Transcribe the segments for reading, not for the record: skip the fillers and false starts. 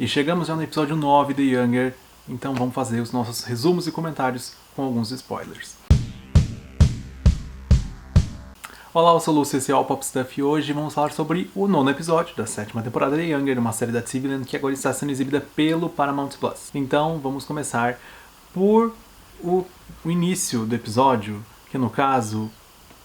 E chegamos já no episódio 9 de Younger, então vamos fazer os nossos resumos e comentários com alguns spoilers. Olá, eu sou o Lúcio, esse é o Pop Stuff e hoje vamos falar sobre o 9º episódio da 7ª temporada de Younger, uma série da TV Land que agora está sendo exibida pelo Paramount Plus. Então vamos começar por o início do episódio, que no caso,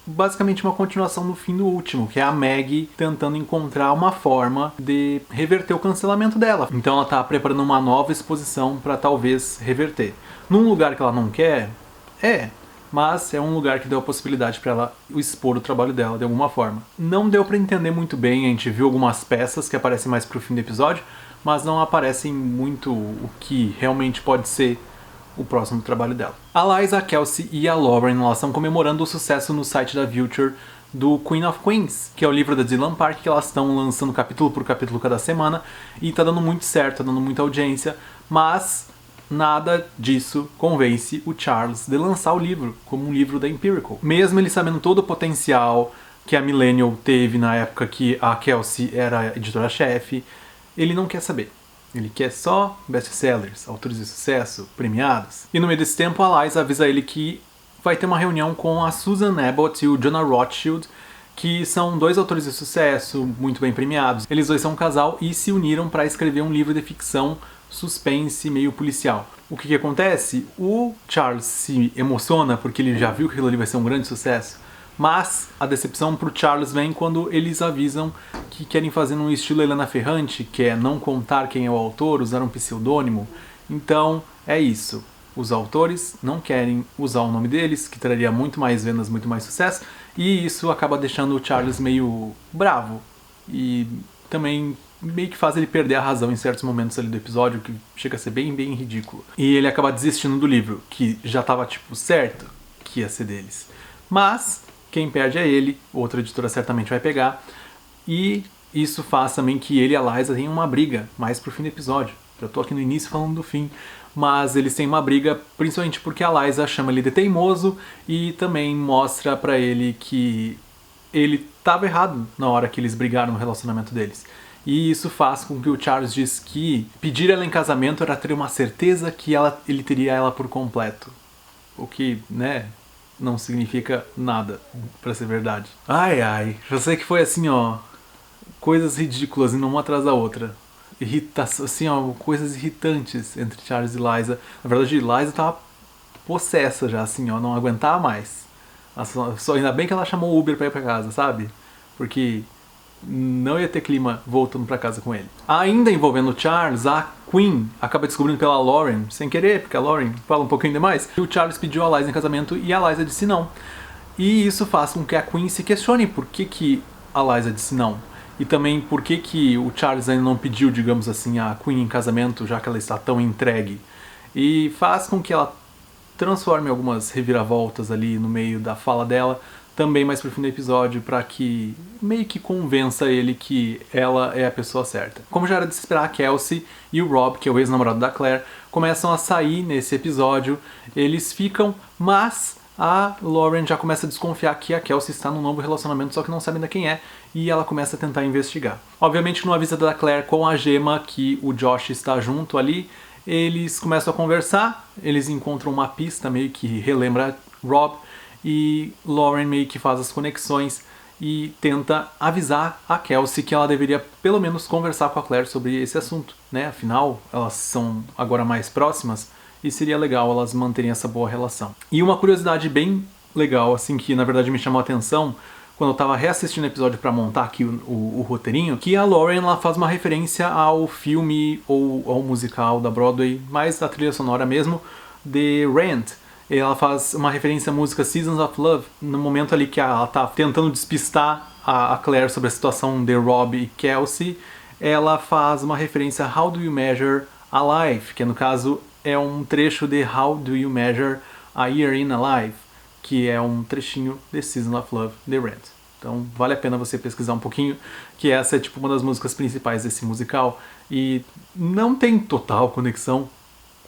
basicamente uma continuação do fim do último, que é a Maggie tentando encontrar uma forma de reverter o cancelamento dela. Então ela está preparando uma nova exposição para talvez reverter. Num lugar que ela não quer, mas é um lugar que deu a possibilidade para ela expor o trabalho dela de alguma forma. Não deu para entender muito bem, a gente viu algumas peças que aparecem mais pro fim do episódio, mas não aparecem muito o que realmente pode ser o próximo trabalho dela. A Liza, a Kelsey e a Lauren elas estão comemorando o sucesso no site da Vulture do Queen of Queens, que é o livro da Dylan Park, que elas estão lançando capítulo por capítulo cada semana, e tá dando muito certo, tá dando muita audiência, mas nada disso convence o Charles de lançar o livro como um livro da Empirical. Mesmo ele sabendo todo o potencial que a Millennial teve na época que a Kelsey era editora-chefe, ele não quer saber. Ele quer só best-sellers, autores de sucesso, premiados. E no meio desse tempo, a Liza avisa ele que vai ter uma reunião com a Susan Abbott e o Jonah Rothschild, que são dois autores de sucesso, muito bem premiados. Eles dois são um casal e se uniram para escrever um livro de ficção suspense meio policial. O que acontece? O Charles se emociona porque ele já viu que aquilo ali vai ser um grande sucesso, mas a decepção pro Charles vem quando eles avisam que querem fazer num estilo Helena Ferrante, que é não contar quem é o autor, usar um pseudônimo. Então é isso. Os autores não querem usar o nome deles, que traria muito mais vendas, muito mais sucesso, e isso acaba deixando o Charles meio bravo. E também meio que faz ele perder a razão em certos momentos ali do episódio, que chega a ser bem ridículo. E ele acaba desistindo do livro, que já estava tipo certo que ia ser deles. Mas quem perde é ele, outra editora certamente vai pegar, e isso faz também que ele e a Liza tenham uma briga mais pro fim do episódio. Já tô aqui no início falando do fim, mas eles têm uma briga principalmente porque a Liza chama ele de teimoso e também mostra pra ele que ele estava errado na hora que eles brigaram no relacionamento deles. E isso faz com que o Charles diz que pedir ela em casamento era ter uma certeza que ele teria ela por completo. O que, né, não significa nada, pra ser verdade. Ai, eu sei que foi assim, ó, coisas ridículas indo uma atrás da outra. Assim, ó, coisas irritantes entre Charles e Liza. Na verdade, Liza tava possessa já, assim, ó, não aguentava mais. Ainda bem que ela chamou o Uber pra ir pra casa, sabe? Porque não ia ter clima voltando pra casa com ele. Ainda envolvendo o Charles, a Queen acaba descobrindo pela Lauren, sem querer, porque a Lauren fala um pouquinho demais, que o Charles pediu a Liza em casamento e a Liza disse não. E isso faz com que a Queen se questione por que a Liza disse não. E também por que o Charles ainda não pediu, digamos assim, a Queen em casamento, já que ela está tão entregue. E faz com que ela transforme algumas reviravoltas ali no meio da fala dela, também mais pro fim do episódio, pra que meio que convença ele que ela é a pessoa certa. Como já era de se esperar, a Kelsey e o Rob, que é o ex-namorado da Claire, começam a sair nesse episódio. Eles ficam, mas a Lauren já começa a desconfiar que a Kelsey está num novo relacionamento, só que não sabe ainda quem é, e ela começa a tentar investigar. Obviamente, no aviso da Claire com a Gemma, que o Josh está junto ali, eles começam a conversar, eles encontram uma pista meio que relembra Rob, e Lauren meio que faz as conexões e tenta avisar a Kelsey que ela deveria pelo menos conversar com a Claire sobre esse assunto, né? Afinal, elas são agora mais próximas e seria legal elas manterem essa boa relação. E uma curiosidade bem legal, assim, que na verdade me chamou a atenção quando eu tava reassistindo o episódio para montar aqui o roteirinho, que a Lauren ela faz uma referência ao filme ou ao musical da Broadway, mais da trilha sonora mesmo, de Rent. Ela faz uma referência à música Seasons of Love, no momento ali que ela tá tentando despistar a Claire sobre a situação de Rob e Kelsey, ela faz uma referência a How Do You Measure a Life, que no caso é um trecho de How Do You Measure a Year in a Life, que é um trechinho de Seasons of Love de Rent. Então vale a pena você pesquisar um pouquinho, que essa é tipo uma das músicas principais desse musical, e não tem total conexão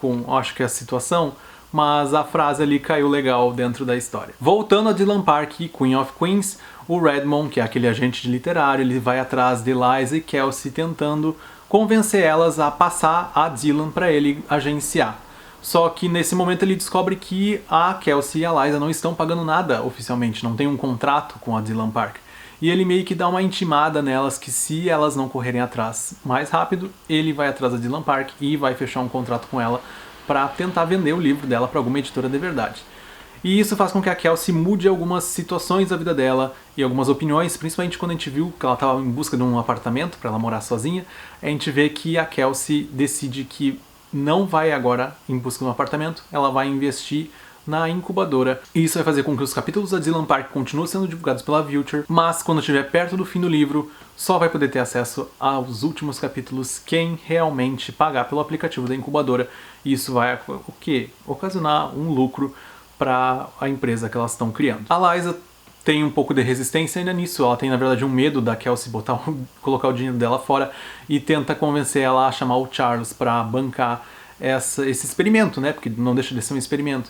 com, acho que a situação, mas a frase ali caiu legal dentro da história. Voltando a Dylan Park e Queen of Queens, o Redmond, que é aquele agente literário, ele vai atrás de Liza e Kelsey tentando convencer elas a passar a Dylan para ele agenciar. Só que nesse momento ele descobre que a Kelsey e a Liza não estão pagando nada oficialmente, não tem um contrato com a Dylan Park. E ele meio que dá uma intimada nelas que se elas não correrem atrás mais rápido, ele vai atrás da Dylan Park e vai fechar um contrato com ela para tentar vender o livro dela para alguma editora de verdade. E isso faz com que a Kelsey mude algumas situações da vida dela e algumas opiniões, principalmente quando a gente viu que ela estava em busca de um apartamento para ela morar sozinha, a gente vê que a Kelsey decide que não vai agora em busca de um apartamento, ela vai investir na incubadora. E isso vai fazer com que os capítulos da Dylan Park continuem sendo divulgados pela Vulture, mas quando estiver perto do fim do livro, só vai poder ter acesso aos últimos capítulos quem realmente pagar pelo aplicativo da incubadora. E isso vai o quê? Ocasionar um lucro para a empresa que elas estão criando. A Liza tem um pouco de resistência ainda nisso, ela tem na verdade um medo da Kelsey colocar o dinheiro dela fora e tenta convencer ela a chamar o Charles para bancar esse experimento, né? Porque não deixa de ser um experimento.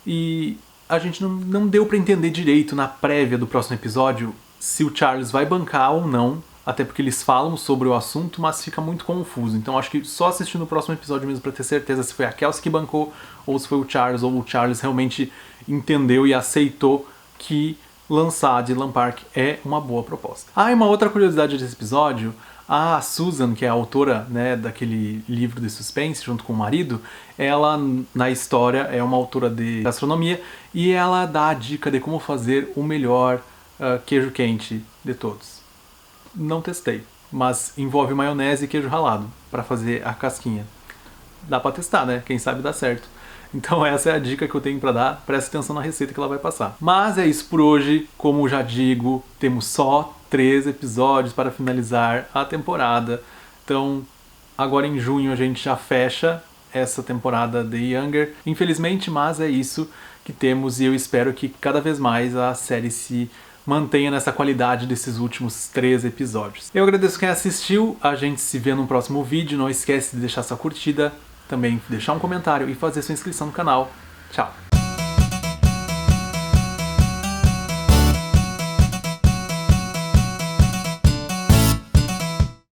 E a gente não deu para entender direito na prévia do próximo episódio se o Charles vai bancar ou não, até porque eles falam sobre o assunto, mas fica muito confuso. Então acho que só assistindo o próximo episódio mesmo para ter certeza se foi a Kelsey que bancou ou se foi o Charles, ou o Charles realmente entendeu e aceitou que lançar a Dylan Park é uma boa proposta. E uma outra curiosidade desse episódio, a Susan, que é a autora, né, daquele livro de suspense junto com o marido, ela na história é uma autora de gastronomia e ela dá a dica de como fazer o melhor queijo quente de todos. Não testei, mas envolve maionese e queijo ralado para fazer a casquinha. Dá para testar, né? Quem sabe dá certo. Então essa é a dica que eu tenho para dar, preste atenção na receita que ela vai passar. Mas é isso por hoje, como já digo, temos só 3 episódios para finalizar a temporada. Então agora em junho a gente já fecha essa temporada de Younger. Infelizmente, mas é isso que temos e eu espero que cada vez mais a série se mantenha nessa qualidade desses últimos 3 episódios. Eu agradeço quem assistiu, a gente se vê no próximo vídeo, não esquece de deixar sua curtida, também deixar um comentário e fazer sua inscrição no canal. Tchau!